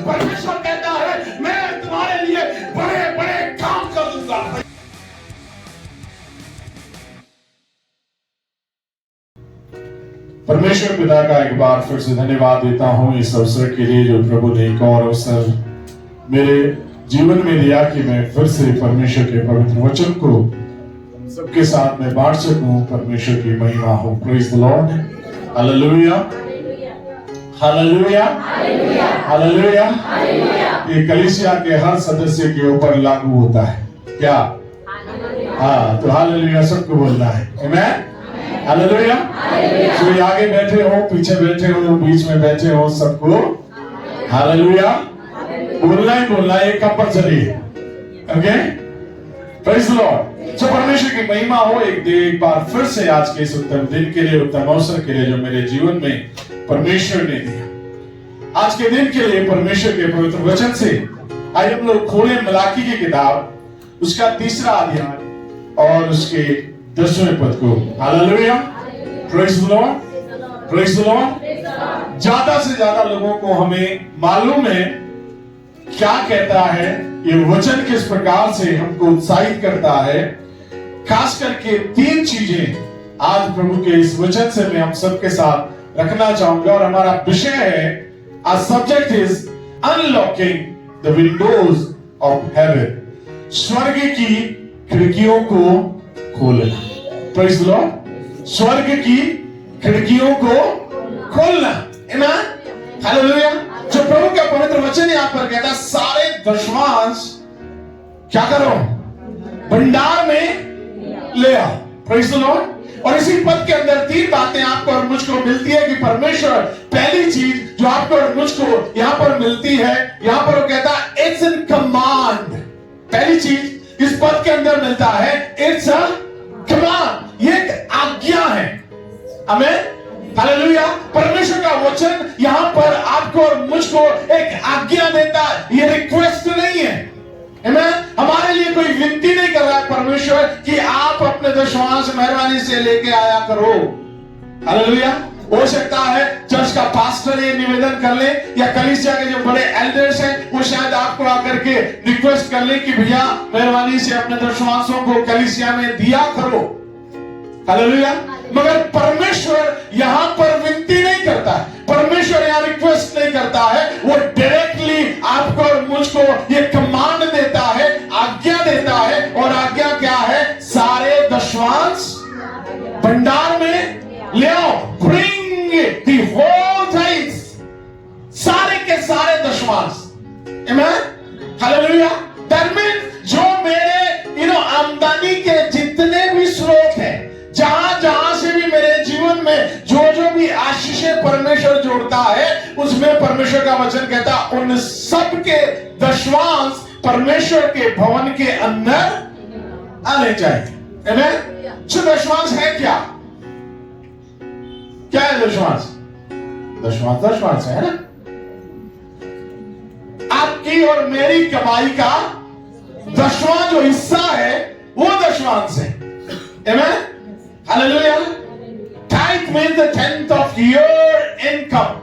परमेश्वर कहता है मैं तुम्हारे लिए बड़े बड़े काम कर दूंगा। परमेश्वर पिता का एक बार फिर से धन्यवाद देता हूं इस अवसर के लिए जो प्रभु ने एक और अवसर मेरे जीवन में दिया कि मैं फिर से परमेश्वर के पवित्र वचन को सबके साथ में बांट सकूं। परमेश्वर की महिमा हो। Praise the Lord. Hallelujah, hallelujah, hallelujah. ये कलीसिया के हर सदस्य के ऊपर लागू होता है क्या? हाँ, तो हालेलुया सबको बोलना है। आमीन, हालेलुया। जो आगे बैठे हो, पीछे बैठे हो, बीच में बैठे हो, सबको हालेलुया बोलना ही बोलना है, ये कंपल्सरी है। Okay, praise the Lord. जो परमेश्वर की महिमा हो। एक बार फिर से आज के इस उत्तम दिन के लिए, उत्तम अवसर के लिए जो मेरे जीवन में परमेश्वर ने दिया। आज के दिन के लिए परमेश्वर के पवित्र वचन से आइए हम लोग खोले मलाकी की किताब, उसका 3रा अध्याय और उसके 10वें पद को। Hallelujah, praise the Lord, praise the Lord. ज्यादा से ज्यादा लोगों को हमें मालूम है क्या कहता है ये वचन, किस प्रकार से हमको उत्साहित करता है। खास करके 3 चीजें आज प्रभु के इस वचन से मैं हम सबके साथ रखना चाहूंगा और हमारा विषय है, our subject is unlocking the windows of heaven। स्वर्ग की खिड़कियों को खोलना। Praise the Lord. स्वर्ग की खिड़कियों को खोलना। आमीन, हालेलुया। जो प्रभु का पवित्र वचन यहाँ पर कहता है, सारे दशमांश क्या करो? भंडार में ले आओ। Praise the Lord. और इसी पद के अंदर 3 बातें आपको और मुझको मिलती है कि परमेश्वर, पहली चीज जो आपको और मुझको यहाँ पर मिलती है, यहाँ पर वो कहता है इट्स इन कमांड। पहली चीज इस पद के अंदर मिलता है, इट्स अ कमांड। ये एक आज्ञा है। आमीन, हालेलुया। परमेश्वर का वचन यहाँ पर आपको और मुझको एक आज्ञा देता है, ये रिक्वेस्ट नहीं है। आमीन, हमारे लिए कोई विनती नहीं कर रहा है परमेश्वर कि आप अपने दशमांश मेहरबानी से लेके आया करो। हालेलुया। हो सकता है चर्च का पास्टर ये निवेदन कर ले, या कलीसिया के जो बड़े एल्डर्स हैं वो शायद आपको आकर के रिक्वेस्ट कर ले कि भैया मेहरबानी से अपने दशमांशों को कलीसिया में दिया करो। हालेलुया। मगर परमेश्वर यहां पर विनती नहीं करता है, परमेश्वर यहां रिक्वेस्ट नहीं करता है, वो डायरेक्टली आपको और मुझको ये कमांड देता है, आज्ञा देता है। और आज्ञा क्या है? सारे दशमांश भंडार में ले आओ। ब्रिंग द होल टाइड्स, सारे के सारे दशमांश। आमीन, हालेलुया। दैट मीन्स जो मेरे आमदनी के जितने भी स्रोत हैं, जहां जहां से भी मेरे जीवन में जो जो भी आशीषें परमेश्वर जोड़ता है, उसमें परमेश्वर का वचन कहता उन सब के दशमांश परमेश्वर के भवन के अंदर आने चाहिए। आमीन। जो दशमांश है क्या? क्या है दशमांश? दशमांश दशमांश है ना, आपकी और मेरी कमाई का 10वां जो हिस्सा है वो दशमांश है। आमीन, hallelujah. Tithe means the 10th of your income।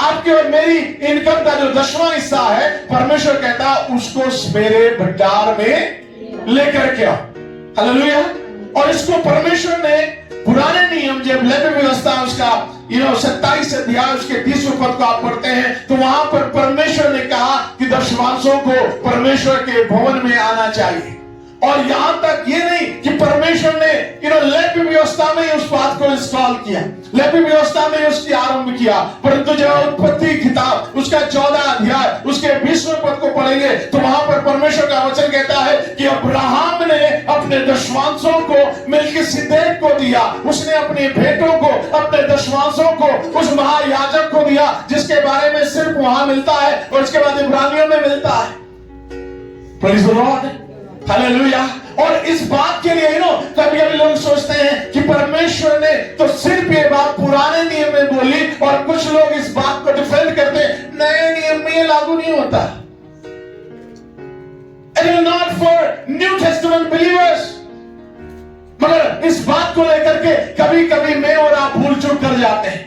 आपके और मेरी इनकम का जो 10वां हिस्सा है, परमेश्वर कहता उसको मेरे भंडार में लेकर के आओ। हालेलुया। और इसको परमेश्वर ने पुराने नियम जब लेवी व्यवस्था उसका 27 अध्याय उसके 30वें पद को आप पढ़ते हैं, तो वहां पर परमेश्वर ने कहा कि दशमांशों को परमेश्वर के भवन में आना चाहिए। और यहां तक ये नहीं कि परमेश्वर ने लेवी व्यवस्था में उस बात को इंस्टॉल किया, लेवी व्यवस्था में उसकी आरंभ किया, परंतु जब उत्पत्ति किताब उसका 14 अध्याय उसके 20वें पद को पढ़ेंगे तो वहां पर परमेश्वर का वचन कहता है कि अब्राहम ने अपने दशमांशों को मिल्कीसेदेक को दिया, उसने अपने बेटों को, अपने दशमांशों को उस महायाजक को दिया, जिसके बारे में सिर्फ वहां मिलता है और उसके बाद इब्रानियों में मिलता है। Praise the Lord, hallelujah. और इस बात के लिए कभी कभी लोग सोचते हैं कि परमेश्वर ने तो सिर्फ ये बात पुराने नियम में बोली, और कुछ लोग इस बात को डिफेंड करते हैं नए नियम में ये लागू नहीं होता। It is not for New Testament believers। मगर इस बात को लेकर के कभी कभी मैं और आप भूल चूक कर जाते हैं।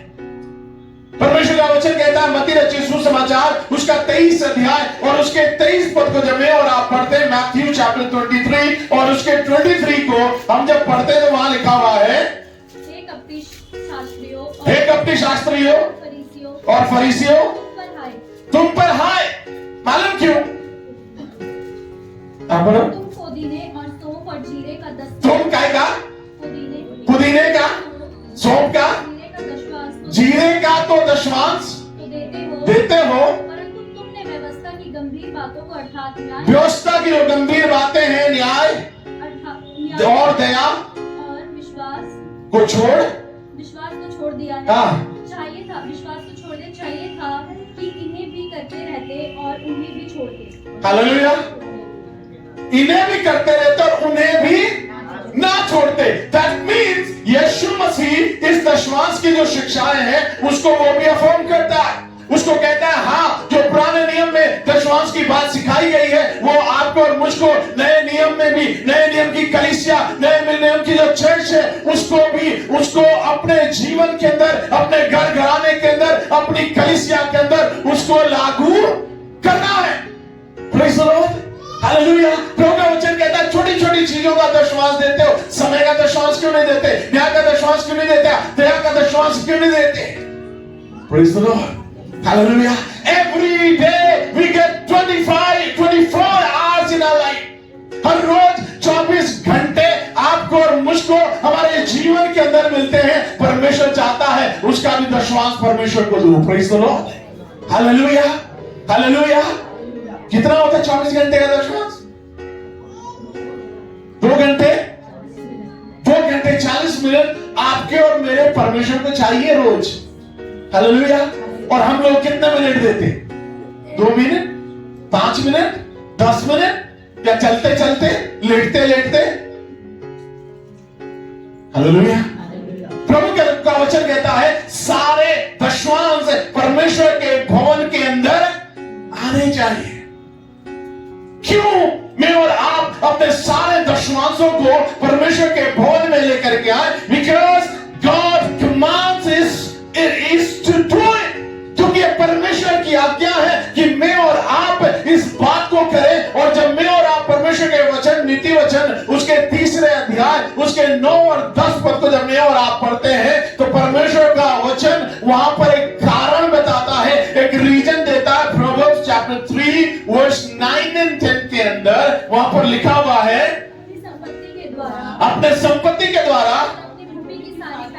परमेश्वर का वचन कहता है मत्ती रचित सुसमाचार उसका 23 अध्याय और उसके 23 पद को जब मैं और आप पढ़ते हैं, मैथ्यू चैप्टर 23 और उसके 23 को हम जब पढ़ते हैं तो वहां लिखा हुआ है, हे कपटी शास्त्रियों और फरीसियों तुम पर हाय। मालूम क्यों? आप बोलो। तुम पुदीने और सौंफ और जीरे का 10 तुम काय का? पुदीने का, सौंफ का, जीरे का तो दशमांश तो देते हो, परंतु तुमने व्यवस्था की गंभीर बातों को अर्थात न्याय व्यवस्था की जो गंभीर बातें हैं, न्याय और दया और विश्वास को छोड़ को छोड़ दिया है। चाहिए था, विश्वास को छोड़ने चाहिए था कि इन्हें भी करते रहते और उन्हें भी छोड़ते। हालेलुया। इन्हें भी करते रहते और उन्हें भी ना छोड़ते। That means यीशु मसीह इस दशमांश की जो शिक्षाएं हैं उसको वो भी अफर्म करता है, उसको कहता है हाँ, जो पुराने नियम में दशमांश की बात सिखाई गई है वो आपको और मुझको नए नियम में भी, नए नियम की कलीसिया, नए नियम की जो चर्च है उसको अपने जीवन के अंदर, अपने घर घराने के अंदर, अपनी कलीसिया के अंदर उसको लागू करना है। Praise the Lord. हालेलुया। प्रभु का वचन कहता है छोटी छोटी चीजों का दशमांश देते हो, समय का दशमांश क्यों नहीं देते, न्याय का दशमांश क्यों नहीं देते, दया का दशमांश क्यों नहीं देते? Praise the Lord. Hallelujah. Every day we get 24 hours in our life. हर रोज 24 घंटे आपको और मुझको हमारे जीवन के अंदर मिलते हैं। परमेश्वर चाहता है उसका भी दशमांश परमेश्वर को दो। Praise the Lord. Hallelujah. Hallelujah. कितना होता है 24 घंटे का दशमांश? 2 घंटे 40 मिनट आपके और मेरे परमेश्वर को चाहिए रोज। हालेलुया। और हम लोग कितने मिनट देते? 2 मिनट, 5 मिनट, 10 मिनट, या चलते चलते, लेटते लेटते? हालेलुया। प्रभु का वचन कहता है सारे दशमांश परमेश्वर के भवन के अंदर आने चाहिए। क्यों मैं और आप अपने सारे दशमांशों को परमेश्वर के भवन में लेकर के आए? Because God commands is to do it. क्योंकि परमेश्वर की आज्ञा है कि मैं और आप इस बात को करें। और जब मैं और आप परमेश्वर के वचन, नीति वचन, उसके 3 अध्याय, उसके 9 और 10 पद को जब मैं और आप पढ़ते हैं तो परमेश्वर का वचन वहां पर एक कारण बताता है, एक रीजन देता है। प्रोवर्ब्स चैप्टर 3 वर्स 9 and 10 के अंदर वहां पर लिखा हुआ है अपने संपत्ति के द्वारा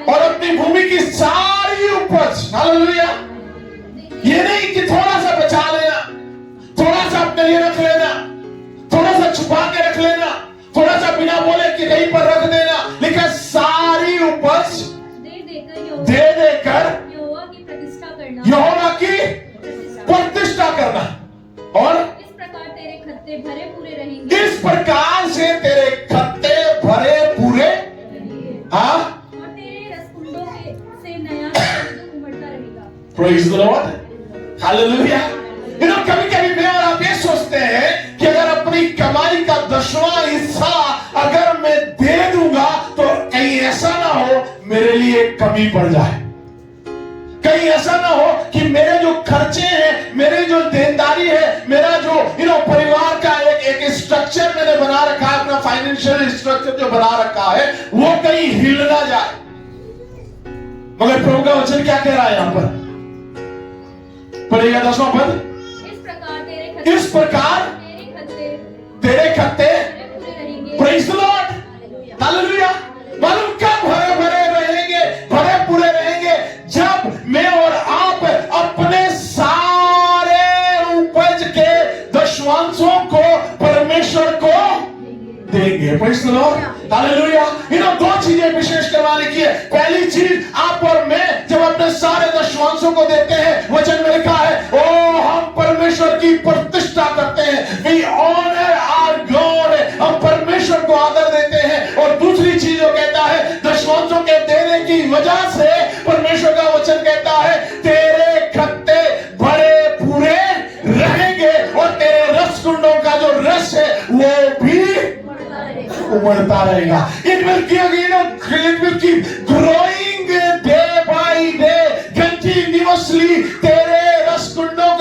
और अपनी भूमि की सारी उपज। हालेलुया। ये नहीं कि थोड़ा सा बचा लेना, थोड़ा सा अपने लिए रख लेना, थोड़ा सा छुपा के रख लेना, थोड़ा सा बिना बोले कि कहीं पर रख देना, लेकिन सारी उपज दे देकर यहोवा की प्रतिष्ठा करना। और इस प्रकार तेरे खत्ते भरे पूरे रहेंगे। इस प्रकार से तेरे खत्ते भरे पूरे, हाँ, और तेरे रसकुंडों से नया उमड़ता रहेगा। Praise the Lord. Hallelujah. कभी-कभी मैं और आप ये सोचते हैं कि अगर अपनी कमाई का 10वां हिस्सा अगर मैं दे दूंगा तो कहीं ऐसा ना हो मेरे लिए कमी पड़ जाए, कहीं ऐसा ना हो कि मेरे जो खर्चे हैं, मेरे जो देनदारी है, मेरा जो परिवार का एक स्ट्रक्चर मैंने बना रखा है, अपना फाइनेंशियल स्ट्रक्चर जो बना रखा है वो कहीं हिल ना जाए। मगर प्रभु का वचन क्या कह रहा है यहां पर? पढ़ेगा 10वां पद। इस प्रकार तेरे खत्ते प्रेज़ द लॉर्ड। हालेलुया। मालूम कब भरे भरे रहेंगे, भरे पूरे रहेंगे? जब मैं और आप अपने सारे उपज के दशमांशों को परमेश्वर को देंगे। Praise the Lord. हालेलुया। 2 चीजें विशेष करवा लिखी है। पहली चीज, आप और मैं जब अपने सारे दशमांशों को देते हैं, वचन में लिखा है हम परमेश्वर की प्रतिष्ठा करते हैं। We honor our God। हम परमेश्वर को आदर देते हैं। और दूसरी चीज वो कहता है दशमांशों के देने की वजह से परमेश्वर का वचन कहता है तेरे खत्ते भरे पूरे रहेंगे और तेरे रसकुंडों का जो रस है वो भी उमड़ता रहेगा। It will keep growing day by day, continuously। तेरे रसकुंडों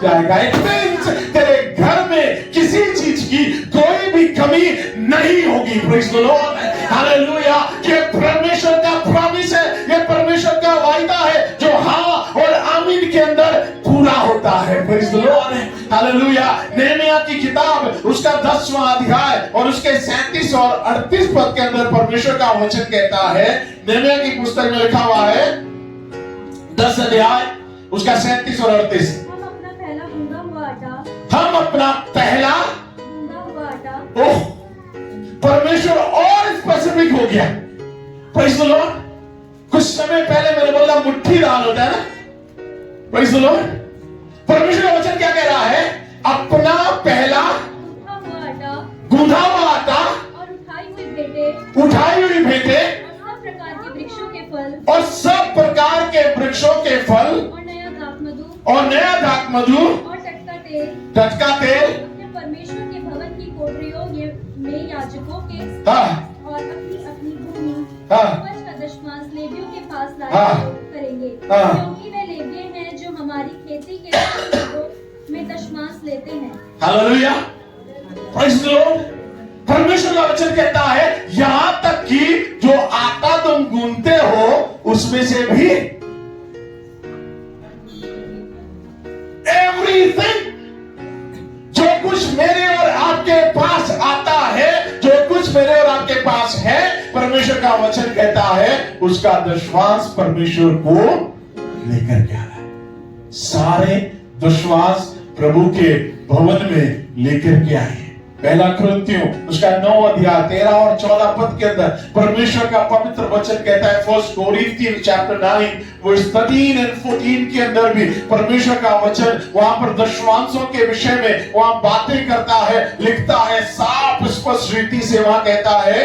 जाएगा। इट मींस तेरे घर में किसी चीज की कोई भी कमी नहीं होगी। Praise the Lord, hallelujah. ये परमेश्वर का प्रॉमिस है, ये परमेश्वर का वायदा है जो हाँ और आमीन के अंदर पूरा होता है। Praise the Lord, hallelujah. Nehemiah की किताब उसका 10वां अध्याय और उसके 37 और 38 पद के अंदर परमेश्वर का वचन कहता है, नेहमिया की पुस्तक में लिखा हुआ है 10 अध्याय उसका 37 और 38। हम अपना पहला गूंगा हुआ आटा ओह, परमेश्वर और स्पेसिफिक हो गया। Praise the Lord. कुछ समय पहले मैंने बोला मुट्ठी दाल होता है ना। Praise the Lord. परमेश्वर का वचन क्या कह रहा है? अपना पहला गूंधा हुआ आटा और उठाई हुई भेंटे और सब प्रकार के वृक्षों के फल और नया दाखमधु और टटका तेल अपने परमेश्वर के भवन की कोठरियों में याजकों के और अपनी भूमि उपज का दशमांश लेवियों के पास लाया करेंगे, क्योंकि वे लेविय हैं जो हमारी खेती के लोगों में दशमांश लेते हैं। Hallelujah, praise the Lord. परमेश्वर का वचन कहता है यहां तक कि जो आटा तुम गूंथते हो उसमें से भी एवरीथिंग, जो कुछ मेरे और आपके पास आता है, जो कुछ मेरे और आपके पास है, परमेश्वर का वचन कहता है उसका दशमांश परमेश्वर को लेकर के आना है। सारे दशमांश प्रभु के भवन में लेकर के आए। पहला कुरिन्थियों उसका 9 अध्याय 13 और 14 पद के अंदर परमेश्वर का पवित्र वचन कहता है, फर्स्ट कोरिन्थियंस चैप्टर 9 वर्स 13 और 14 के अंदर भी परमेश्वर का वचन वहां पर दशमांशों के विषय में वहां बातें करता है, लिखता है, साफ स्पष्ट रीति से वहां कहता है,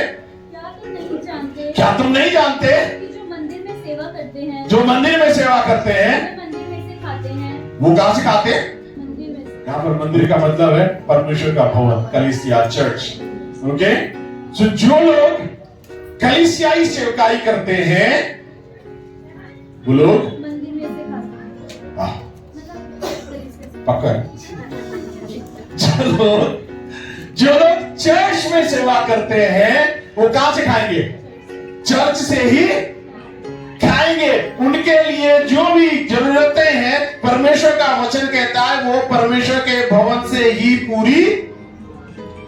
क्या तुम नहीं जानते कि जो मंदिर में सेवा करते हैं, जो मंदिर में सेवा करते हैं मंदिर में से खाते हैं। वो कहां से खाते हैं? मंदिर में से। यहाँ पर मंदिर का मतलब है परमेश्वर का भवन, कलीसिया, चर्च। ओके, तो जो लोग कलीसियाई सेवकाई करते हैं वो लोग मंदिर में से खाते हैं। पकड़। जो लोग चर्च में सेवा करते हैं वो कहां से खाएंगे? चर्च से ही खाएंगे। उनके लिए जो भी जरूरतें हैं परमेश्वर का वचन कहता है वो परमेश्वर के भवन से ही पूरी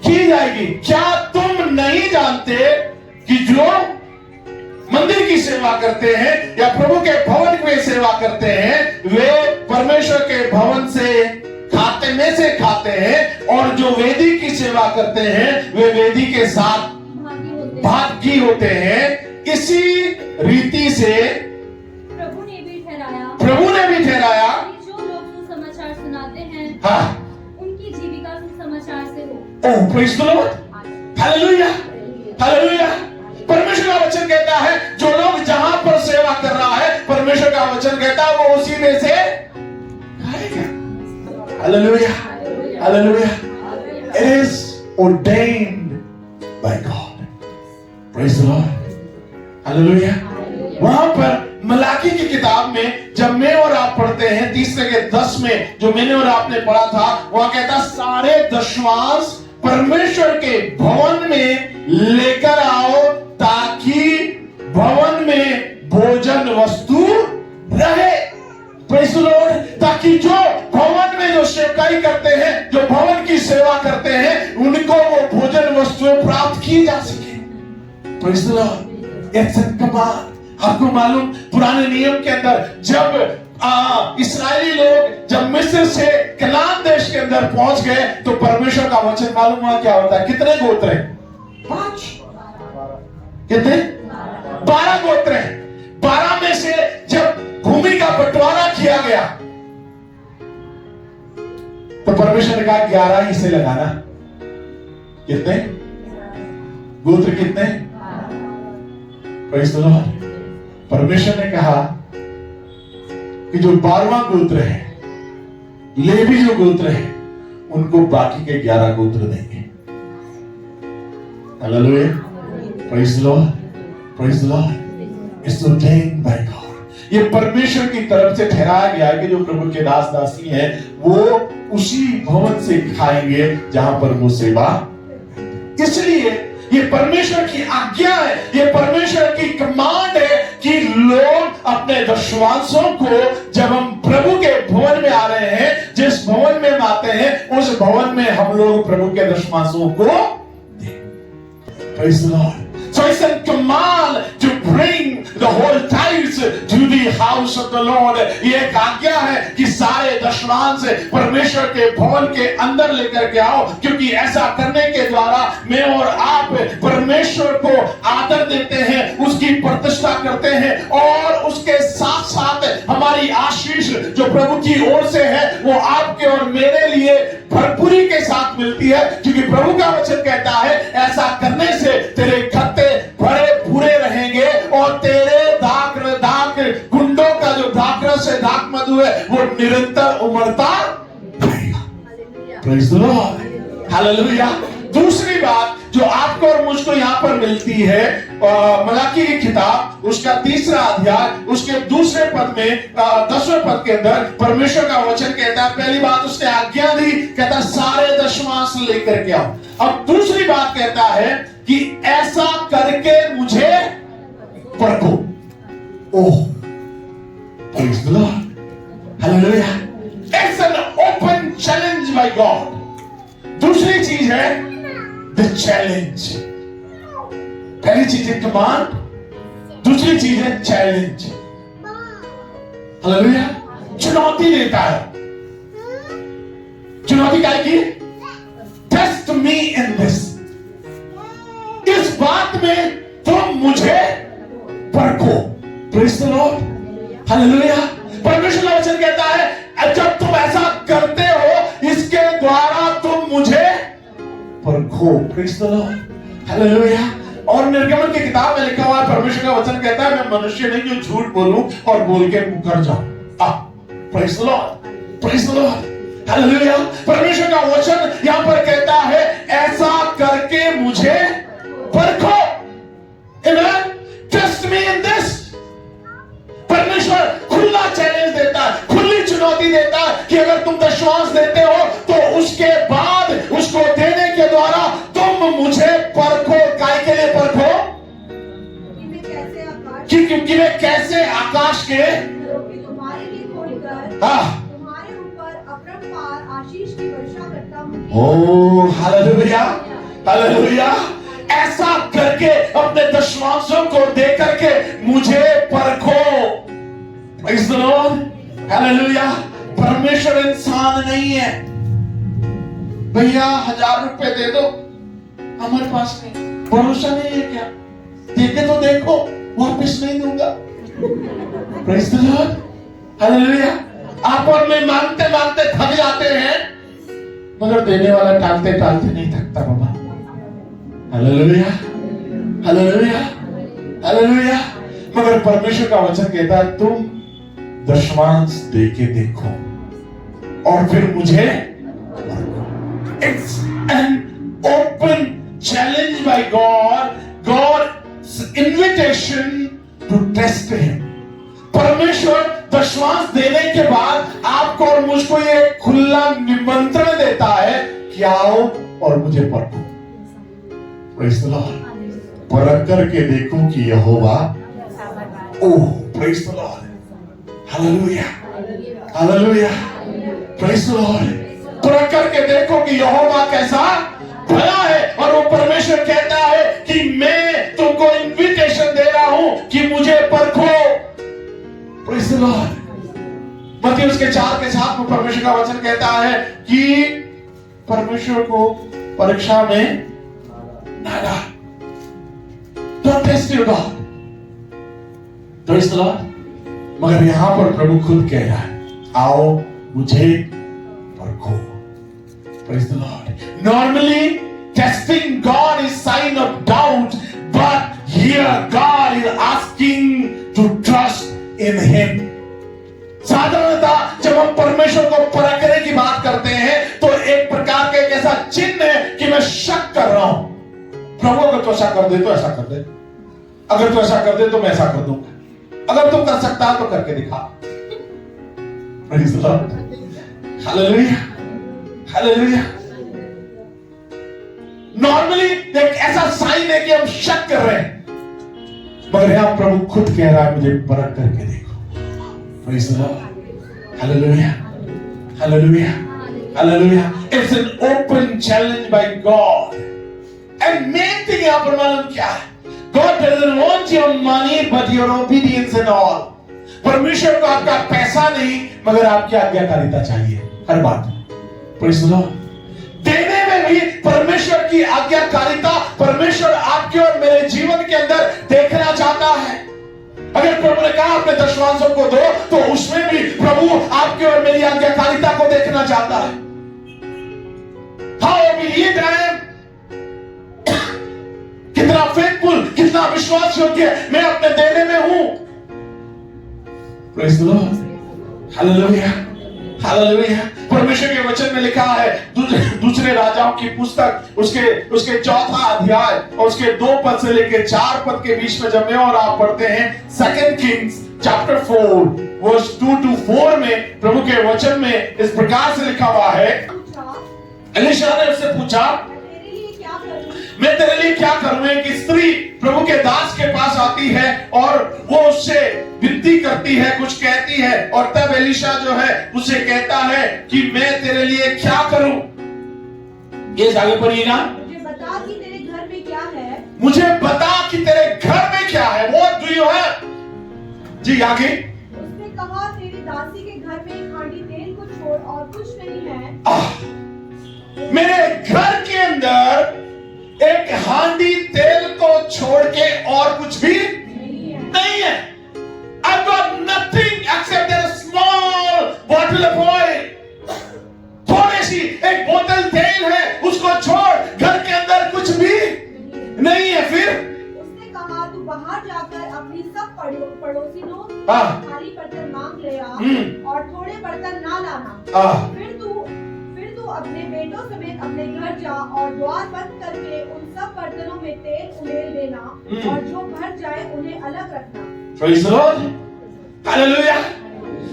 की जाएगी। क्या तुम नहीं जानते कि जो मंदिर की सेवा करते हैं या प्रभु के भवन में सेवा करते हैं वे परमेश्वर के भवन से खाते हैं और जो वेदी की सेवा करते हैं वे वेदी के साथ भागी होते हैं। इसी रीति से प्रभु ने भी ठहराया कि जो लोग सुसमाचार सुनाते हैं उनकी जीविका सुसमाचार से हो। Oh, praise the Lord, hallelujah, hallelujah. परमेश्वर का वचन कहता है जो लोग जहां पर सेवा कर रहा है परमेश्वर का वचन कहता है वो उसी में से खाएगा। Hallelujah, hallelujah. It is ordained by God. Praise the Lord. Hallelujah. वहां पर मलाकी की किताब में जब मैं और आप पढ़ते हैं 30 के 10 में जो मैंने और आपने पढ़ा था वहां कहता सारे दशमांश परमेश्वर के भवन में लेकर आओ ताकि भवन में भोजन वस्तु रहे। Praise the Lord. ताकि जो भवन में जो सेवकाई करते हैं, जो भवन की सेवा करते हैं, उनको वो भोजन वस्तुएं प्राप्त की जा सके। Praise the Lord. आपको मालूम पुराने नियम के अंदर जब इस्राएली लोग जब मिस्र से कनान देश के अंदर पहुंच गए तो परमेश्वर का वचन मालूम हुआ क्या होता है? कितने गोत्र हैं? 5। कितने? 12 गोत्र हैं। 12 में से जब भूमि का बंटवारा किया गया तो परमेश्वर ने कहा 11 हिस्से लगाना। कितने गोत्र? कितने? Praise the Lord. परमेश्वर ने कहा कि जो 12वां गोत्र है, लेवी जो गोत्र है, उनको बाकी के 11 गोत्र देंगे। Hallelujah, praise the Lord, praise the Lord. It's ordained by God. ये परमेश्वर की तरफ से ठहराया गया है कि जो प्रभु के दास दासी हैं वो उसी भवन से खाएंगे जहां पर वो सेवा। इसलिए ये परमेश्वर की आज्ञा है, ये परमेश्वर की कमांड है कि लोग अपने दशवांशों को, जब हम प्रभु के भवन में आ रहे हैं, जिस भवन में हम आते हैं, उस भवन में हम लोग प्रभु के दशवांशों को दें। Praise the Lord. So it's a command to bring the whole tithes to the house of the Lord. ये एक आज्ञा है कि सारे दशवांश परमेश्वर के भवन के अंदर लेकर के आओ, क्योंकि ऐसा करने के द्वारा मैं और आप परमेश्वर को आदर देते हैं, उसकी प्रतिष्ठा करते हैं, और उसके साथ साथ हमारी आशीष जो प्रभु की ओर से है वो आपके और मेरे लिए भरपूरी के साथ मिलती है, क्योंकि प्रभु का वचन कहता है ऐसा करने से तेरे खत्ते भरे पूरे रहेंगे और तेरे दाख गुंडों का जो दाखरस है, दाख मधु है, वो निरंतर उमड़ता रहेगा। Praise the Lord. Hallelujah. दूसरी बात जो आपको और मुझको यहाँ पर मिलती है, मलाकी की किताब उसका 3रा अध्याय उसके 2 पद में 10वें पद के अंदर परमेश्वर का वचन कहता है, पहली बात उसने आज्ञा दी, कहता सारे दशमांश लेकर के आओ। अब दूसरी बात कहता है कि ऐसा करके मुझे परखो। ओह, praise the Lord. Hallelujah. It's an open challenge by God. दूसरी चीज है the challenge. पहली चीज है कमांड, दूसरी चीज है चैलेंज। हालेलुया। चुनौती देता है। चुनौती क्या की? टेस्ट मी इन दिस, इस बात में तुम मुझे परखो। Praise the Lord. हालेलुया। परमेश्वर का वचन कहता है जब तुम ऐसा करते हो, इसके द्वारा तुम मुझे परखो। Praise the Lord. हालेलुया। और निर्गमन की किताब में लिखा हुआ है, परमेश्वर का वचन कहता है मैं मनुष्य नहीं जो झूठ बोलूं और बोल के मुकर जाऊं। Praise the Lord. Praise the Lord. Hallelujah. परमेश्वर का वचन यहां पर कहता है ऐसा करके मुझे परखो। आमेन। Test me in this. परमेश्वर खुला चैलेंज देता है, खुली चुनौती देता है कि अगर तुम दशवांश देते हो तो उसके बाद उसको देने के द्वारा तुम मुझे परखो। काय के लिए परखो? क्योंकि मैं कैसे आकाश के तुम्हारे लिए खोलकर तुम्हारे ऊपर अपरंपार आशीष की वर्षा करता हूं। Oh hallelujah. हालेलुया। ऐसा करके अपने दशवांशों को दे करके मुझे परखो। Praise the Lord. हालेलुया। परमेश्वर इंसान नहीं है, भैया 1000 रुपए दे दो, हमारे पास नहीं, भरोसा नहीं है क्या? देखे तो देखो, वापस नहीं दूंगा। Praise the Lord. हालेलुया। आप और मैं मांगते मांगते थक जाते हैं, मगर देने वाला टालते टालते नहीं थकता बाबा। हालेलुया। हालेलुया। हालेलुया। मगर परमेश्वर का वचन कहता है तुम दशवांश दे के देखो और फिर मुझे। It's an open challenge by God, God's invitation to test him. परमेश्वर दशवांश देने के बाद आपको और मुझको ये खुला निमंत्रण देता है कि आओ और मुझे परखो। Praise the Lord. परख करके देखो कि यहोवा। Oh praise the Lord. Hallelujah. Hallelujah. Praise the Lord. परख करके देखो कि यहोवा कैसा भला है। और वो परमेश्वर कहता है कि मैं तुमको इन्विटेशन दे रहा हूं कि मुझे परखो। Praise the Lord. मत्ती उसके 4 के 7 में परमेश्वर का वचन कहता है कि परमेश्वर को परीक्षा में ना डाल। Don't test your God. Praise the Lord. मगर यहां पर प्रभु खुद कह रहा है आओ मुझे परखो। Praise the Lord. Normally testing God is sign of doubt, but here God is asking to trust in Him. साधारणतः जब हम परमेश्वर को परखने की बात करते हैं तो एक प्रकार का एक ऐसा चिन्ह है कि मैं शक कर रहा हूं। प्रभु अगर तो ऐसा कर दे तो ऐसा कर दे, अगर तो ऐसा कर दे तो मैं ऐसा कर दूंगा, अगर तुम कर सकता है तो करके दिखा। Praise the Lord. Hallelujah, hallelujah. Normally एक ऐसा साइन है कि हम शक कर रहे हैं, मगर यहां प्रभु खुद कह रहा है मुझे परख करके देखो। Praise the Lord, hallelujah, hallelujah, hallelujah. It's an open challenge by God. And main thing यहां पर मालूम क्या है? God doesn't want your money but your obedience and all. परमेश्वर को आपका पैसा नहीं मगर आपकी आज्ञाकारिता चाहिए हर बात। Praise the Lord. देने में भी परमेश्वर की आज्ञाकारिता परमेश्वर आपके और मेरे जीवन के अंदर देखना चाहता है। अगर प्रभु ने कहा अपने दशमांशों को दो, तो उसमें भी प्रभु आपके और मेरी आज्ञाकारिता को देखना चाहता है। हाउ ओबीडिएंट आई एम, कितना फेथफुल, कितना विश्वास योग्य मैं अपने देने में हूं। Praise the Lord, hallelujah, hallelujah. परमेश्वर के वचन में लिखा है दूसरे राजाओं की पुस्तक उसके चौथा अध्याय और उसके 2 पद से लेकर 4 पद के बीच में जब मैं और आप पढ़ते हैं 2 किंग्स चैप्टर 4 वर्स 2 to 4 में प्रभु के वचन में इस प्रकार से लिखा हुआ है। एलीशा ने उससे पूछा मैं तेरे लिए क्या करूं? एक स्त्री प्रभु के दास के पास आती है और वो उससे विनती करती है, कुछ कहती है, और तब एलीशा जो है उसे कहता है कि मैं तेरे लिए क्या करूं? ये आगे पढ़िएगा। मुझे बता कि तेरे घर में क्या है। मुझे बता कि तेरे घर में क्या है। What do you have? जी आगे। उसने कहा तेरी दासी के घर में एक हांडी तेल को छोड़ और कुछ नहीं है। मेरे घर के अंदर एक हांडी तेल को छोड़ के और कुछ भी नहीं है। I've got nothing except a small bottle of oil. थोड़ी सी एक बोतल तेल है, उसको छोड़ घर के अंदर कुछ भी नहीं है। फिर उसने कहा तू बाहर जाकर अपनी सब पड़ोसियों से खाली बर्तन मांग ले आ और थोड़े बर्तन ना लाना। फिर तू अपने बेटों समेत अपने घर जा और द्वार बंद करके उन सब बर्तनों में तेल उड़ेल देना और जो भर जाए उन्हें अलग रखना। Praise the Lord, Hallelujah।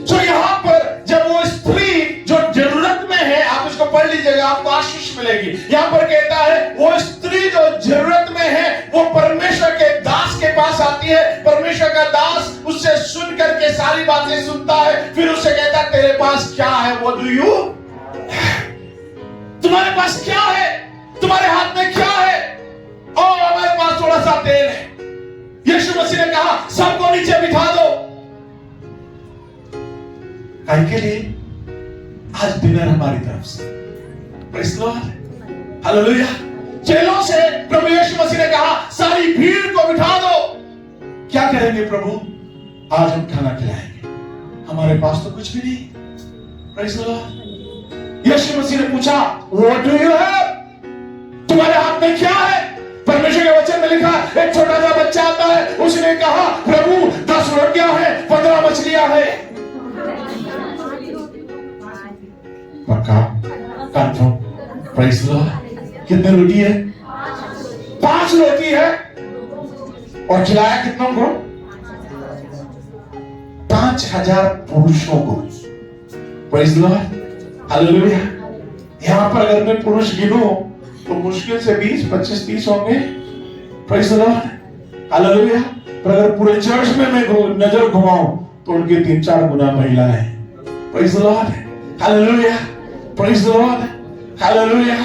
तो यहाँ पर जब वो स्त्री जो जरूरत में है, आप इसको पढ़ लीजिएगा, आपको आशीष मिलेगी। यहाँ पर कहता है वो स्त्री जो जरूरत में है वो परमेश्वर के दास के पास आती है। परमेश्वर का दास उससे सुन करके सारी बातें सुनता है, फिर उससे कहता है तेरे पास क्या है? What do you? तुम्हारे पास क्या है? तुम्हारे हाथ में क्या है? और हमारे पास थोड़ा सा तेल है। यीशु मसीह ने कहा सबको नीचे बिठा दो। के लिए आज डिनर हमारी तरफ से। Praise the Lord, hallelujah. चेलों से प्रभु यीशु मसीह ने कहा सारी भीड़ को बिठा दो। क्या करेंगे प्रभु? आज हम खाना खिलाएंगे, हमारे पास तो कुछ भी नहीं। Praise the Lord. यीशु मसीह ने पूछा व्हाट डू यू हैव? तुम्हारे हाथ में क्या है? परमेश्वर के वचन में लिखा एक छोटा सा बच्चा आता है, उसने कहा प्रभु 10 रोटियां हैं, 15 मछलियां हैं। पक्का कंफर्म? Praise the Lord. कितनी रोटी है? 5 रोटी है। और खिलाया कितनों को? 5000 पुरुषों को। Praise the Lord, hallelujah. यहां पर अगर मैं पुरुष गिनूं तो मुश्किल से 20, 25, 30 होंगे। Praise the Lord, hallelujah. पर अगर पूरे चर्च में मैं नजर घुमाऊं तो उनके 3-4 गुना महिलाएं हैं। Praise the Lord, hallelujah, praise the Lord, hallelujah.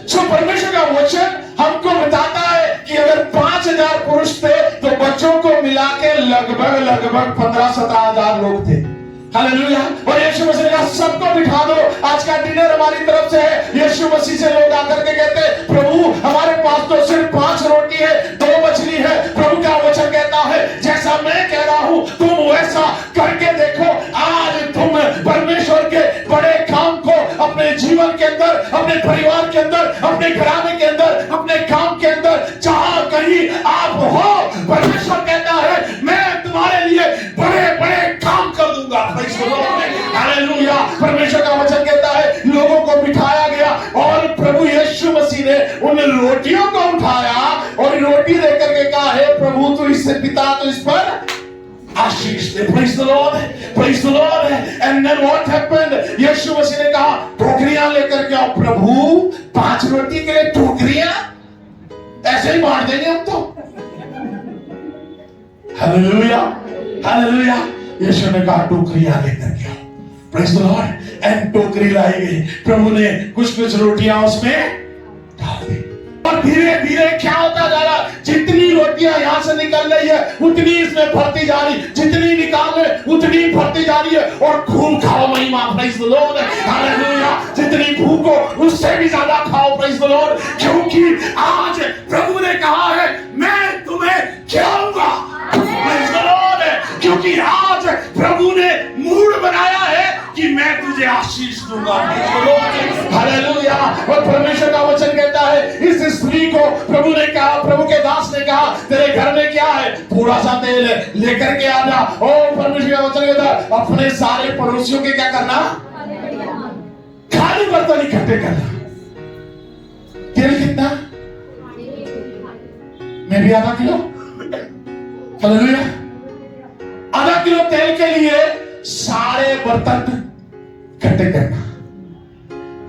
So परमेश्वर का वचन हमको बताता है कि अगर 5000 पुरुष थे तो बच्चों को मिला के लगभग 15-17 हजार लोग थे। हालेलुया। और यीशु मसीह ने कहा सबको बिठा दो, आज का डिनर हमारी तरफ से है। यीशु मसीह से लोग आकर के कहते प्रभु हमारे पास तो सिर्फ 5 रोटी है, 2 मछली है। प्रभु का वचन कहता है जैसा मैं कह रहा हूं तुम वैसा करके देखो। आज तुम परमेश्वर के बड़े काम को अपने जीवन के अंदर, अपने परिवार के अंदर, अपने घराने के अंदर, अपने काम के अंदर, जहां कहीं आप हो, परमेश्वर कहता है मैं तुम्हारे लिए बड़े-बड़े काम कर दूंगा। हालेलुया। परमेश्वर का वचन कहता है लोगों को बिठाया गया और प्रभु यीशु मसीह ने उन रोटियों को उठाया और रोटी देकर के कहा हे प्रभु तू इससे पिता तो इस पर आशीष दे। Praise the Lord, praise the Lord. And then what happened? यीशु मसीह ने कहा टोकरियां लेकर के आओ। प्रभु 5 रोटी के लिए टोकरियां ऐसे ही बांट देंगे हम तो। Hallelujah, hallelujah. यीशु ने कहा टोकरियां लेकर के आओ। Praise the Lord. And टोकरी लाई गई। प्रभु ने कुछ रोटियां उसमें डाल दी और धीरे धीरे क्या होता जा रहा, जितनी रोटियां यहां से निकल रही है उतनी इसमें भरती जा रही, जितनी निकाल रहे उतनी भरती जा रही है। और खूब खाओ महिमा। Praise the Lord, hallelujah. जितनी भूख हो उससे भी ज्यादा खाओ। Praise the Lord, क्योंकि आज प्रभु ने कहा है मैं तुम्हें खिलाऊंगा। Praise the Lord, क्योंकि आज प्रभु ने मूड बनाया है कि मैं तुझे आशीष दूंगा। हालेलुया। और परमेश्वर का वचन कहता है इस स्त्री को प्रभु ने कहा, प्रभु के दास ने कहा तेरे घर में क्या है, थोड़ा सा तेल है, लेकर के आ जा। और परमेश्वर का वचन कहता है अपने सारे पड़ोसियों के क्या करना, खाली बर्तन इकट्ठे करना। तेल कितना, मैं भी आधा किलो। हालेलुया। आधा किलो तेल के लिए सारे बर्तन इकट्ठे करना।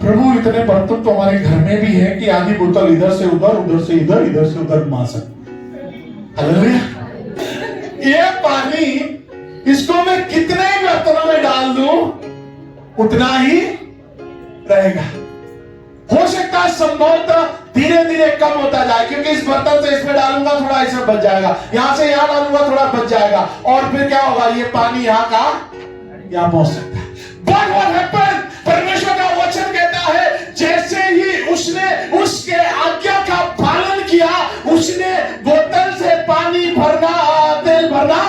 प्रभु इतने बर्तन तो हमारे घर में भी है कि आधी बोतल इधर से उधर, उधर से इधर, इधर से उधर मार सकते। हालेलुया। ये पानी इसको मैं कितने बर्तनों में डाल दूं उतना ही रहेगा। हो सकता है संभवतः धीरे धीरे कम होता जाए, क्योंकि इस बर्तन से इसमें डालूंगा थोड़ा इसमें बच जाएगा, यहां से यहां डालूंगा थोड़ा बच जाएगा, और फिर क्या होगा ये पानी यहां का यहां पहुंच सकता है। But what happened? परमेश्वर का वचन कहता है जैसे ही उसने उसके आज्ञा का पालन किया, उसने बोतल से पानी भरना, तेल भरना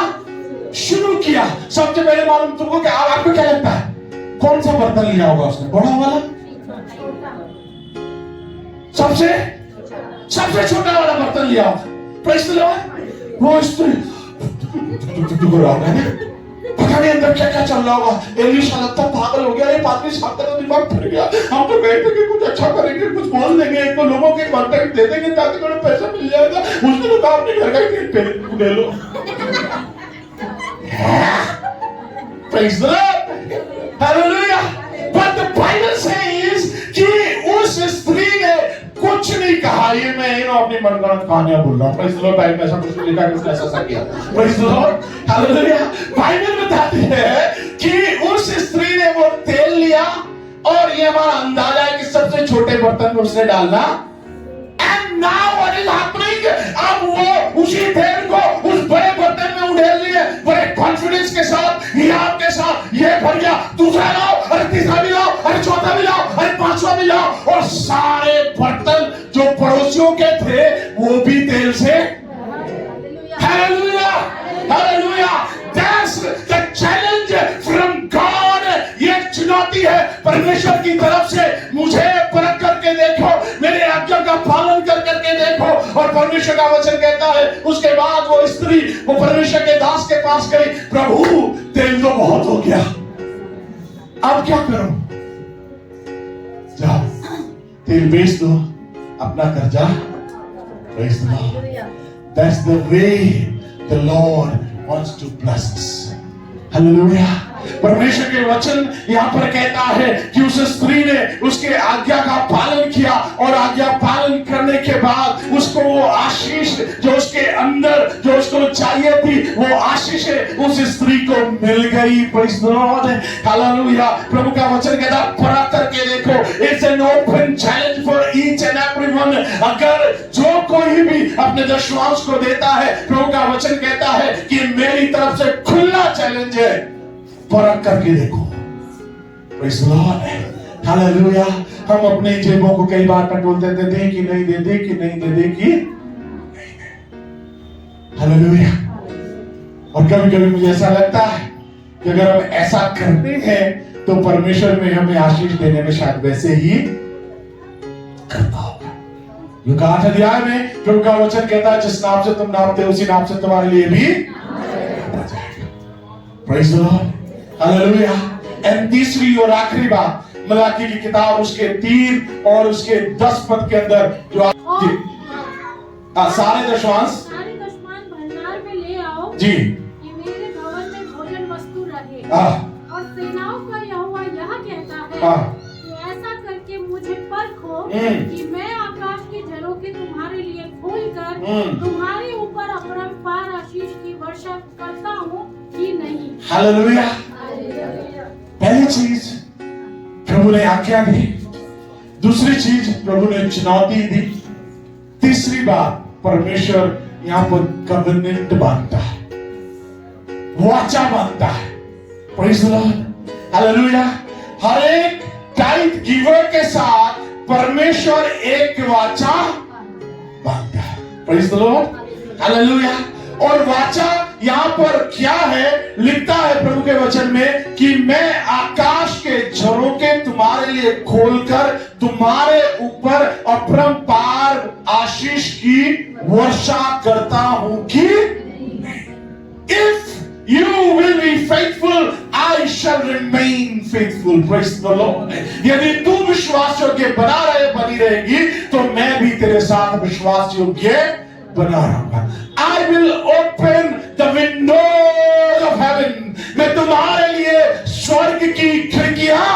शुरू किया। सबसे पहले मालूम तुमको क्या, आपको क्या लगता है कौन सा बर्तन लिया होगा उसने, बड़ा वाला, सबसे छोटा वाला बर्तन लिया होगा। Praise the Lord। वो पता नहीं अंदर क्या क्या चल रहा होगा। एलीशा लगता पागल हो गया, ये पादरी साहब का दिमाग फिर गया। हम तो कहते कि कुछ अच्छा करेंगे, कुछ बोल देंगे, एक तो लोगों के कॉन्टैक्ट दे देंगे ताकि थोड़ा पैसा मिल जाएगा। उसने तो कहा अपने घर का ही तेल ले लो। Praise the Lord, hallelujah। But the Bible says कि उस स्त्री ने कुछ नहीं कहा। ये मैं अपनी मनगढ़ंत कहानियां बोल रहा हूँ। Praise the Lord, बाइबल में ऐसा कुछ लिखा है, उसने ऐसा किया। Praise the Lord, hallelujah। Bible बताती है कि उस स्त्री ने वो तेल लिया, और ये हमारा अंदाजा है कि सबसे छोटे बर्तन में उसने डालना। And now what is happening? अब वो उसी तेल को उस बड़े बर्तन में उड़ेल लिए, बड़े कॉन्फिडेंस के साथ, हियाव के साथ, ये भर गया, दूसरा लाओ, अरे तीसरा भी लाओ, अरे चौथा भी लाओ, अरे पांचवा भी लाओ, और सारे बर्तन जो पड़ोसियों के थे वो भी तेल से। Hallelujah, hallelujah. That's the challenge from God। ये चुनौती है परमेश्वर की तरफ से। मुझे परख करके देखो, मेरे आज्ञा का पालन कर करके देखो। और परमेश्वर का वचन कहता है उसके बाद वो स्त्री वो परमेश्वर के दास के पास गई, प्रभु तेल तो बहुत हो गया, अब क्या करूं? जाओ तेल बेच दो, अपना कर्जा। Praise the Lord। That's the way the Lord wants to bless us। Hallelujah. परमेश्वर के वचन यहाँ पर कहता है कि उस स्त्री ने उसके आज्ञा का पालन किया, और आज्ञा पालन करने के बाद उसको वो आशीष जो उसके अंदर जो उसको चाहिए थी वो आशीष उस स्त्री को मिल गई। Praise the Lord, hallelujah. प्रभु का वचन कहता है परख करके देखो। It's an open challenge for each and everyone। अगर जो कोई भी अपने दशमांश को देता है, प्रभु का वचन कहता है कि मेरी तरफ से खुला चैलेंज है, परख करके देखो। Praise the Lord, hallelujah. हम अपने जेबों को कई बार टटोल देते, दे कि नहीं दे, दे कि नहीं दे, दे कि नहीं दे। हालेलुया। और कभी कभी मुझे ऐसा लगता है कि अगर हम ऐसा करते हैं तो परमेश्वर में हमें आशीष देने में शायद वैसे ही करता होगा। लूका 8 अध्याय में प्रभु का वचन कहता है जिस नाप से तुम नापते हो उसी नाप से तुम्हारे लिए भी नापा जाएगा। Praise the Lord, hallelujah. And तीसरी और आखिरी बात, मलाकी की किताब उसके 3 और उसके 10 पद के अंदर जो सारे दशमांश भंडार में ले आओ जी, कि मेरे भवन और सेनाओं का यहोवा यह कहता है कि ऐसा करके मुझे परखो कि मैं आकाश के झरोखे तुम्हारे लिए खोलकर तुम्हारे ऊपर अपरंपार आशीष की वर्षा करता हूँ कि नहीं। हालेलुया। पहली चीज प्रभु ने आज्ञा दी, दूसरी चीज प्रभु ने चुनौती दी, तीसरी बात परमेश्वर यहाँ पर कवेनेंट बांधता है, वाचा बांधता है। Praise the Lord, hallelujah. हर एक टाइट गिवर के साथ परमेश्वर एक वाचा बांधता है। Praise the Lord, hallelujah. और वाचा यहाँ पर क्या है, लिखता है प्रभु के वचन में कि मैं आकाश के झरोखे तुम्हारे लिए खोलकर तुम्हारे ऊपर अपरंपार आशीष की वर्षा करता हूं कि if you will be faithful, I shall remain faithful. Praise the Lord. यदि तू विश्वास योग्य बनी रहेगी तो मैं भी तेरे साथ विश्वास योग्य बना रहूंगा। I will open the windows of heaven. मैं तुम्हारे लिए स्वर्ग की खिड़कियां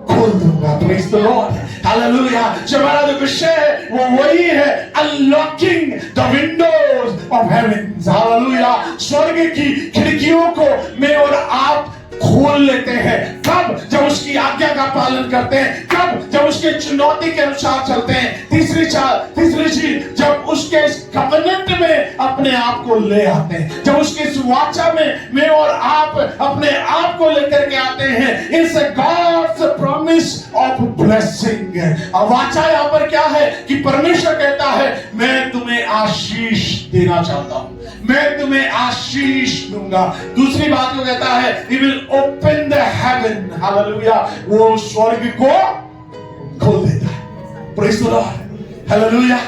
खोल दूंगा। Praise the Lord. Hallelujah. जो हमारा जो विषय है वो वही है, unlocking the windows of heaven. Hallelujah. स्वर्ग की खिड़कियों को मैं और आप खोल लेते हैं। कब? जब उसकी आज्ञा का पालन करते हैं। कब? जब उसके चुनौती के अनुसार चलते हैं। तीसरी चीज, जब उसके इस कवेनेंट में अपने आप को ले आते हैं, जब उसके इस वाचा में मैं और आप अपने आप को लेकर के आते हैं। It's God's promise of blessing. वाचा यहाँ पर क्या है कि परमेश्वर कहता है मैं तुम्हें आशीष देना चाहता हूं, मैं तुम्हें आशीष दूंगा। दूसरी बात को कहता है he will open the heaven. Hallelujah. वो स्वर्ग को खोल देता है। Praise the Lord. Hallelujah.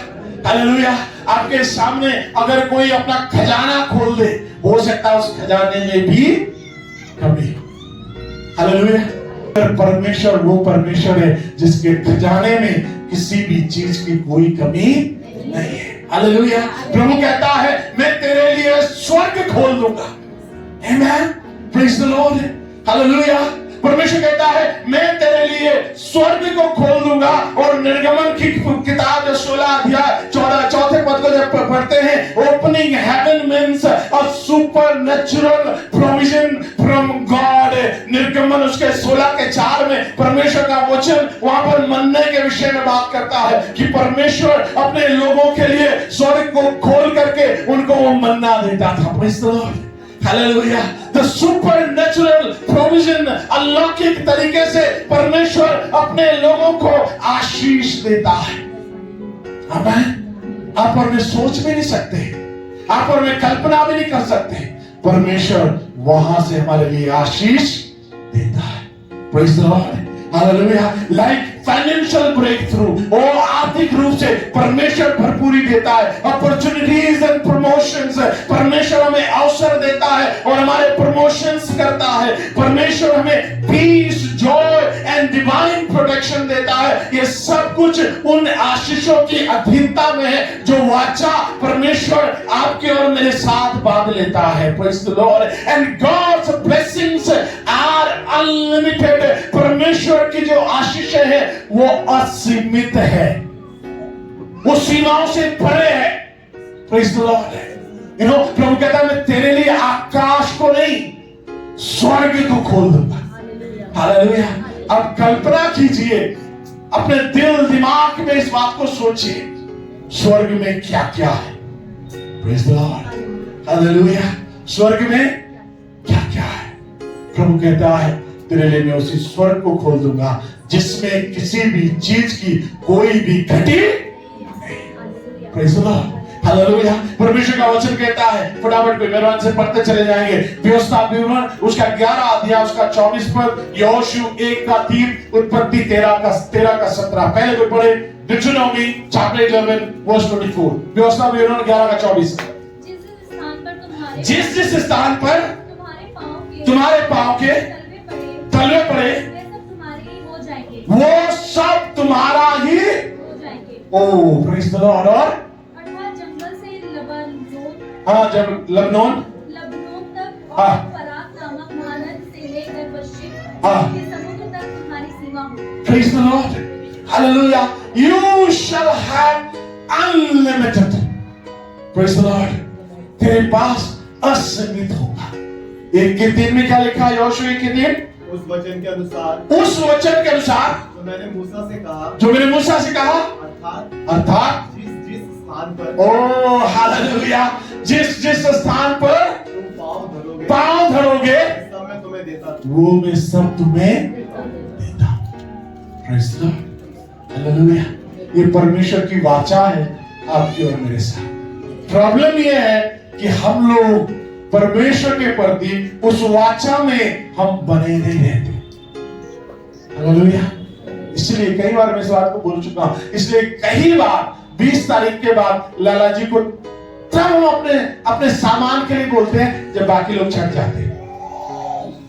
Hallelujah. आपके सामने अगर कोई अपना खजाना खोल दे, हो सकता है उस खजाने में भी कमी। Hallelujah. परमेश्वर वो परमेश्वर है जिसके खजाने में किसी भी चीज की कोई कमी नहीं है। हालेलुया। प्रभु कहता है मैं तेरे लिए स्वर्ग खोल दूंगा। Amen. Praise the Lord. Hallelujah. परमेश्वर कहता है मैं तेरे लिए स्वर्ग को खोल दूंगा। और निर्गमन की किताब 16 अध्याय 14 पद को जब पढ़ते हैं, opening heaven means a supernatural provision from God. निर्गमन उसके 16 के 4 में परमेश्वर का वचन वहां पर मन्ने के विषय में बात करता है कि परमेश्वर अपने लोगों के लिए स्वर्ग को खोल करके उनको वो मन्ना देता था। Praise the Lord. Hallelujah. The supernatural provision, अलौकिक तरीके से परमेश्वर अपने लोगों को आशीष देता है। आमीन। आप और मैं सोच भी नहीं सकते, आप और मैं कल्पना भी नहीं कर सकते, परमेश्वर वहां से हमारे लिए आशीष देता है। Praise the Lord. Hallelujah. Like financial breakthrough, वो आर्थिक रूप से परमेश्वर भरपूरी देता है। अपॉर्चुनिटीज एंड प्रमोशंस, परमेश्वर हमें अवसर देता है और हमारे प्रमोशंस करता है। परमेश्वर हमें peace, joy and divine protection देता है। ये सब कुछ उन आशीषों की अधीनता में है जो वाचा परमेश्वर आपके और मेरे साथ बांध लेता है। Praise the Lord. And God's blessings are unlimited. परमेश्वर की जो आशीषें हैं वो असीमित है, वो सीमाओं से परे है। Praise the Lord. प्रभु कहता है मैं तेरे लिए आकाश को नहीं स्वर्ग को खोल दूंगा। हालेलुया। अब कल्पना कीजिए, अपने दिल दिमाग में इस बात को सोचिए, स्वर्ग में क्या क्या है। Praise the Lord. हालेलुया। स्वर्ग में क्या क्या है। प्रभु कहता है तेरे लिए मैं उसी स्वर्ग को खोल दूंगा जिसमें किसी भी चीज की कोई भी घटी नहीं। Praise the Lord. हालेलुया। परमेश्वर का वचन कहता है, फटाफट मेहरबान से पढ़ते चले जाएंगे, व्यवस्था विवरण उसका 11 अध्याय उसका 24 पद, यहोशू 1 का 3, उत्पत्ति 13 का 17। पहले कोई पढ़े डिट्रोनॉमी चैप्टर 11 वर्स 24, व्यवस्था विवरण 11 का 24। जिस स्थान पर तुम्हारे पांव के तलवे पड़े वो सब तुम्हारा ही हो जाएंगे। ओ प्रेज़ द लॉर्ड। और जंगल से जब लबनोन तक और फरात नामक महानद से लेकर कि समुद्र तक तुम्हारी सीमा हो। Praise the Lord. Hallelujah. You shall have unlimited. Praise the Lord. तेरे पास असीमित होगा। 1:3 में क्या लिखा है? यहोशू 1:3, उस वचन के अनुसार जो मैंने मूसा से कहा अर्थात जिस स्थान पर ओ हालेलुया, जिस स्थान पर तुम पांव धरोगे सब मैं तुम्हें देता वो मैं सब तुम्हें देता। Praise the Lord. हालेलुया। ये परमेश्वर की वाचा है आपकी और मेरे साथ। प्रॉब्लम ये है कि हम लोग परमेश्वर के प्रति उस वाचा में हम बने नहीं रहते। हालेलुया। इसलिए कई बार मैं इस बात को बोल चुका हूं, इसलिए कई बार 20 तारीख के बाद लाला जी को तब हम अपने सामान के लिए बोलते हैं जब बाकी लोग छट जाते हैं।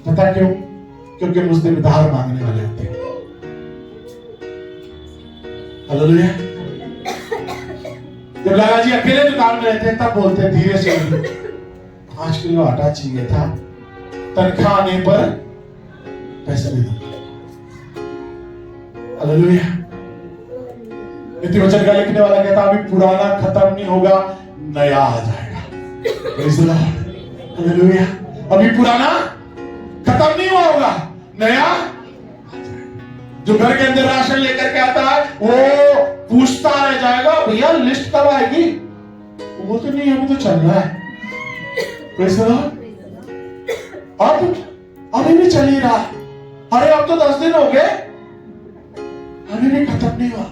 पता क्यों? क्योंकि मुझसे उधार मांगने वाले होते हैं। हालेलुया। जब लाला जी अकेले दुकान में रहते हैं तब बोलते हैं धीरे से 5 किलो आटा चाहिए था, तनख्वाह आने पर पैसे दे दो। हालेलुया। नीति वचन का लिखने वाला कहता अभी पुराना खत्म नहीं होगा, नया आ जाएगा। Praise the Lord. हालेलुया। अभी पुराना खत्म नहीं हुआ होगा, नया आ जाएगा। जो घर के अंदर राशन लेकर के आता है वो पूछता रह जाएगा भैया लिस्ट कब आएगी? वो बोलते नहीं अभी तो चल रहा है। Praise the Lord. अब अभी भी चल ही रहा। अरे अब तो 10 दिन हो गए, अभी भी खत्म नहीं हुआ।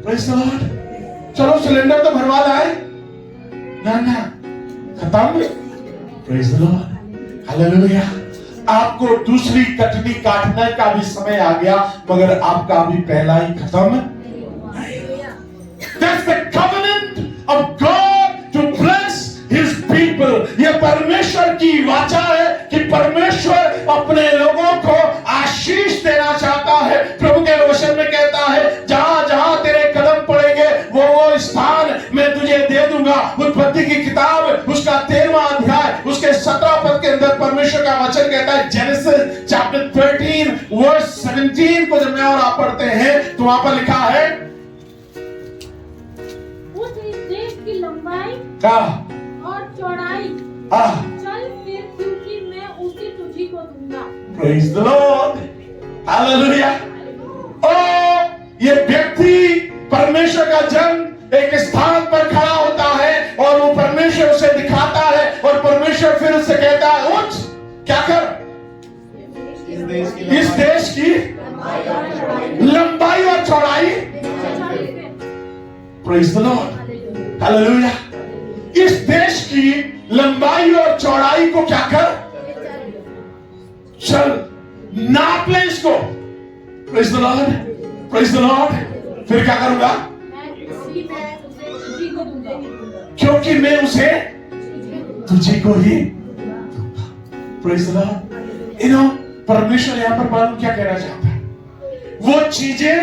Praise the Lord. चलो सिलेंडर तो भरवा लाए, ना खत्म। Praise the Lord. Hallelujah. आपको दूसरी कटनी काटने का भी समय आ गया, मगर आपका अभी पहला ही खत्म नहीं हुआ। That's the covenant of God to bless His people. ये परमेश्वर की वाचा है कि परमेश्वर अपने लोगों को आशीष देना चाहता है। प्रभु के वचन में कहता है जहां जहां तेरे कदम पड़ेंगे वो स्थान मैं तुझे दे दूंगा। उत्पत्ति की किताब उसका 13वां अध्याय उसके 17 पद के अंदर परमेश्वर का वचन कहता है, जेनेसिस चैप्टर 13 वर्स 17 को जब मैं और आप पढ़ते हैं तो वहां पर लिखा है उस देश की लंबाई क्या और चौड़ाई चल फिर क्योंकि मैं उसे तुझी को दूंगा। Praise the Lord. Hallelujah. ये व्यक्ति परमेश्वर का जन एक स्थान पर खड़ा होता है और वो परमेश्वर उसे दिखाता है और परमेश्वर फिर उससे कहता है उठ, क्या कर? इस देश की लंबाई और चौड़ाई। Praise the Lord. Hallelujah. इस देश की लंबाई और चौड़ाई को क्या कर? चल नाप ले इसको। Praise the Lord. Praise the Lord. फिर क्या करूंगा? क्योंकि मैं उसे तुझे को ही दूंगा। Praise the Lord. You know, परमेश्वर यहाँ पर मालूम क्या कहना चाहता है? वो चीजें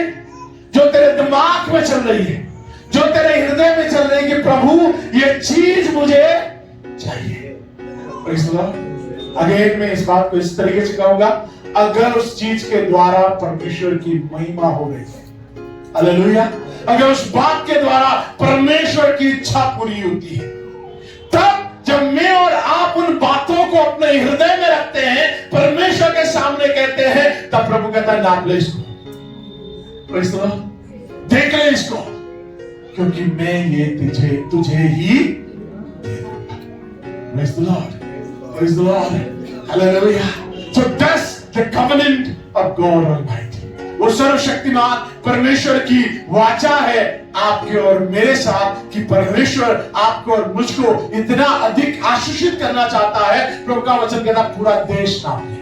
जो तेरे दिमाग में चल रही है, जो तेरे हृदय में चल रही है कि प्रभु ये चीज मुझे चाहिए। Praise the Lord. अगेन मैं इस बात को इस तरीके से कहूंगा, अगर उस चीज के द्वारा परमेश्वर की महिमा हो रही है, हालेलुया, अगर उस बात के द्वारा परमेश्वर की इच्छा पूरी होती है, तब जब मैं और आप उन बातों को अपने हृदय में रखते हैं, परमेश्वर के सामने कहते हैं, तब प्रभु कहता है नाप ले इसको। Praise the Lord. देख ले इसको, क्योंकि मैं ये तुझे ही दे दूंगा। Praise the Lord. Praise the Lord. Hallelujah. So that's the covenant of God Almighty. वो सर्वशक्तिमान परमेश्वर की वाचा है आपके और मेरे साथ कि परमेश्वर आपको और मुझको इतना अधिक आशीषित करना चाहता है। प्रभु का वचन कहता पूरा देश नाप ले।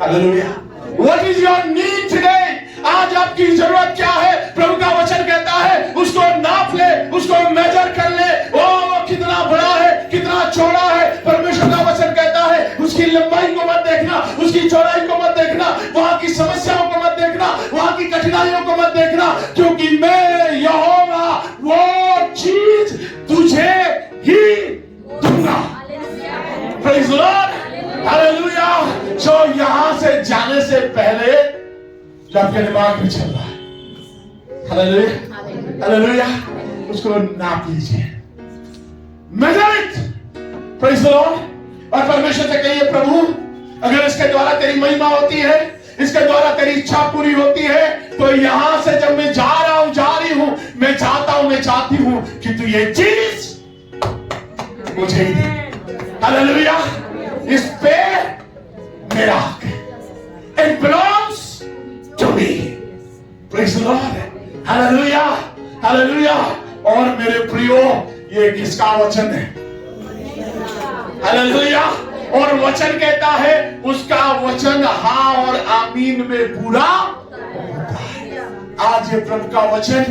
Hallelujah. What is your need today? आज आपकी जरूरत क्या है? प्रभु का वचन कहता है उसको नाप ले, उसको मेजर कर ले। वो कितना बड़ा है, कितना चौड़ा है। परमेश्वर का वचन कहता है उसकी लंबाई को मत देखना, उसकी चौड़ाई को मत देखना, वहां की समस्याओं को मत देखना, वहां की कठिनाइयों को मत देखना, क्योंकि मैं यहोवा वो चीज तुझे ही दूंगा। Praise the Lord. हालेलुया। जो यहां से जाने से जो आपके दिमाग में चल रहा है, हालेलुया हालेलुया, उसको नाप लीजिए, measure it, praise the Lord. और परमेश्वर से कहिए, प्रभु अगर इसके द्वारा तेरी महिमा होती है, इसके द्वारा तेरी इच्छा पूरी होती है, तो यहां से जब मैं जा रही हूं, मैं चाहता हूं, मैं चाहती हूं कि तू ये चीज मुझे ही दे। हालेलुया, इस पे मेरा हक है, it belongs to me, praise the Lord, hallelujah hallelujah. और मेरे प्रियो, ये किसका वचन है? हालेलुया। और वचन कहता है, उसका वचन हाँ और आमीन में पूरा होता है। आज ये प्रभु का वचन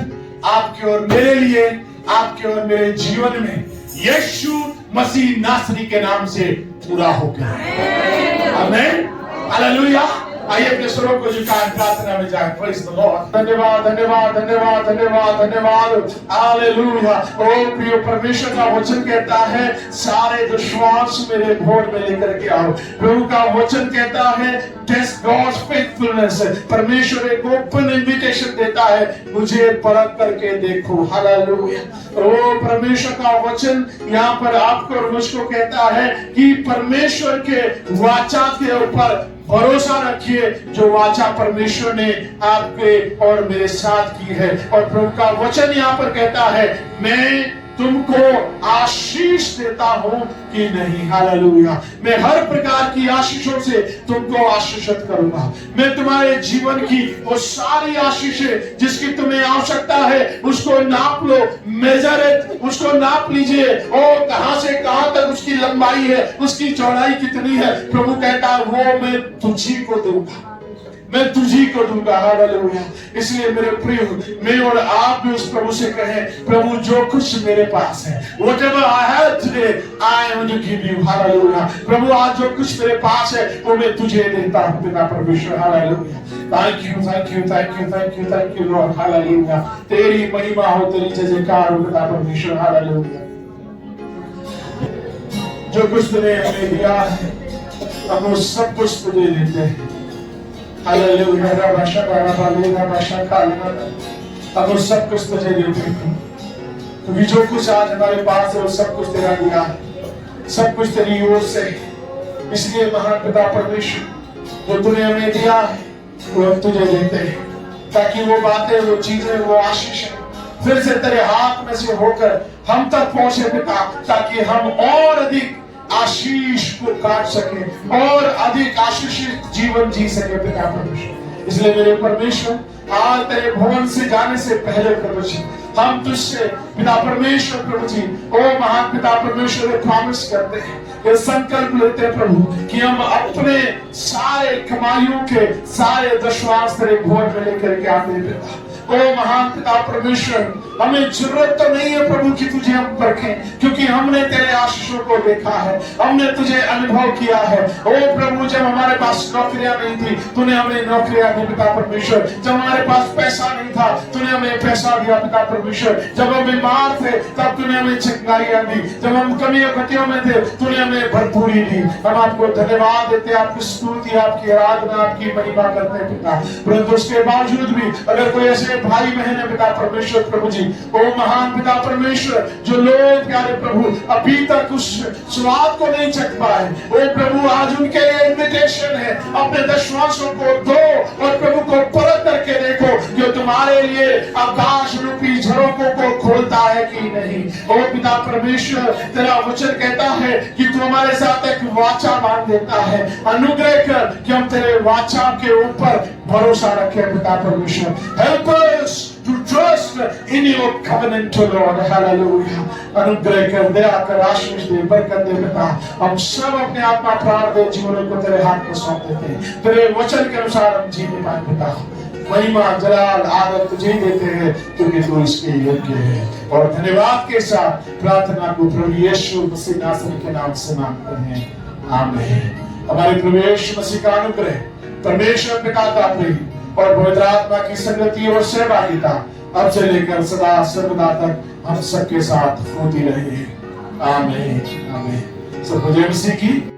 आपके और मेरे लिए, आपके और मेरे जीवन में यीशु मसीह नासरी के नाम से पूरा हो गया। आमीन हालेलुया। आइए अपने स्वरों को झुकाएं, प्रार्थना में जाएं। Praise the Lord. धन्यवाद धन्यवाद धन्यवाद धन्यवाद धन्यवाद, हालेलुया। ओ प्रिय परमेश्वर का वचन कहता है, सारे दुश्वास मेरे भोर में लेकर के आओ। प्रभु का वचन कहता है, टेस्ट गॉड्स फेथफुलनेस। परमेश्वर एक ओपन इनविटेशन देता है, मुझे परख करके देखो। हालेलुया। ओ परमेश्वर का वचन यहाँ पर आपको और मुझको कहता है कि परमेश्वर के वाचा के ऊपर भरोसा रखिए, जो वाचा परमेश्वर ने आपके और मेरे साथ की है। और प्रभु का वचन यहाँ पर कहता है, मैं तुमको आशीष देता हूं कि नहीं। हालेलुया। मैं हर प्रकार की आशीषों से तुमको आशीषित करूंगा। मैं तुम्हारे जीवन की वो सारी आशीषें जिसकी तुम्हें आवश्यकता है, उसको नाप लो, मेजर इट, उसको नाप लीजिए। और कहां से कहां तक उसकी लंबाई है, उसकी चौड़ाई कितनी है, प्रभु कहता है वो मैं तुझी को दूंगा, मैं तुझी को दूंगा। हालेलुया। इसलिए मेरे प्रिय, मैं और आप भी उस प्रभु से कहें, प्रभु जो कुछ मेरे पास है, whatever I have today, I want to give you। Hallelujah. प्रभु आज जो कुछ मेरे पास है वो मैं तुझे देता हूं पिता परमेश्वर। Hallelujah. Thank you thank you thank you thank you thank you Lord. Hallelujah. तेरी महिमा हो, तेरी जय जयकार हो पिता परमेश्वर। हालेलुया। जो कुछ तूने हमें दिया है, हम वो सब कुछ तुझे देते हैं। हालेलुया। अब वो सब कुछ तुझे देते हैं, क्योंकि जो कुछ आज हमारे पास है वो सब कुछ तेरा दिया है, सब कुछ तेरी ओर से। इसलिए महान पिता परमेश्वर, जो तूने हमें दिया है वो हम तुझे देते हैं, ताकि वो बातें, वो चीजें, वो आशीष फिर से तेरे हाथ में से होकर हम तक पहुंचे पिता, ताकि हम और अधिक आशीष को काट सके और अधिक आशीषित जीवन जी सके पिता परमेश्वर। इसलिए मेरे परमेश्वर, आज तेरे भवन से जाने से पहले प्रभु जी, हम तुझसे पिता परमेश्वर प्रभु जी, ओ महान पिता परमेश्वर, प्रॉमिस करते हैं, ये संकल्प लेते हैं प्रभु कि हम अपने सारे कमाइयों के सारे दशवांश तेरे भवन में लेकर के आते हैं पिता। ओ महान पिता परमेश्वर, हमें जरूरत तो नहीं है प्रभु कि तुझे हम परखें, क्योंकि हमने तेरे आशीषों को देखा है, हमने तुझे अनुभव किया है। ओ प्रभु, जब हमारे पास नौकरियां नहीं थी, तूने हमें नौकरियां दी पिता परमेश्वर। जब हमारे पास पैसा नहीं था, तूने हमें पैसा दिया पिता परमेश्वर। जब हम बीमार थे, तब तूने हमें चंगाइयां दी। जब हम कमियों घटियों में थे, तूने हमें भरपूरी दी। हम आपको धन्यवाद देते, आपकी स्तुति, आपकी आराधना, आपकी महिमा करते हैं पिता। परंतु उसके बावजूद भी अगर कोई ऐसे भाई बहन है पिता परमेश्वर प्रभु जी, ओ महान पिता परमेश्वर, जो लोग प्यारे प्रभु अभी तक उस स्वाद को नहीं चख पाए, ओ प्रभु आज उनके लिए इन्विटेशन है, अपने दशवांशों को दो और प्रभु को परख करके देखो जो तुम्हारे लिए आकाश रूपी झरोकों को खोलता है कि नहीं। ओ पिता परमेश्वर, तेरा वचन कहता है कि तू हमारे साथ एक वाचा बांध देता है, अनुग्रह कर कि हम तेरे वाचा के ऊपर भरोसा रखें पिता परमेश्वर। Help us to trust in your covenant Lord. Hallelujah. अनुग्रह कर, दया कर, आशीष दे, बरकत दे पिता। हम सब अपने आत्मा प्राण दे जीवनों को तेरे हाथ में सौंप देते हैं, तेरे वचन के अनुसार हम जीने पाए पिता। महिमा जलाल आदर तुझे देते हैं, क्योंकि तू इसके योग्य है। और धन्यवाद के साथ प्रार्थना को प्रभु यीशु मसीह नासरी के नाम से मांगते हैं, आमीन। हमारे प्रभु यीशु मसीह का अनुग्रह, परमेश्वर पिता का प्रेम और पवित्र आत्मा की संगति और सहभागिता अब से लेकर सदा सर्वदा तक हम सबके साथ होती रहे। आमीन आमीन। सब जय मसीह की